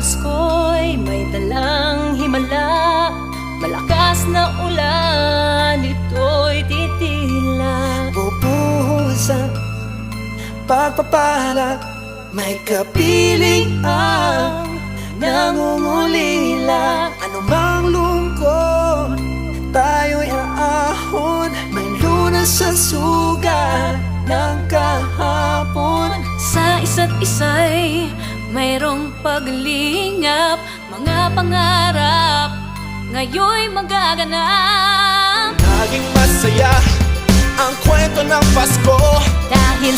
Pasko'y may dalang himala, malakas na ulan, ito'y titila. Bubuhos ang pagpapala, may kapiling ang nangungulila. Anumang lungkot, tayo'y aahon, may lunas sa sugat ng kahapon. Sa isa't isa'y mayroong paglingap, mga pangarap ngayon'y magaganap. Naging masaya ang kwento ng Pasko Dahil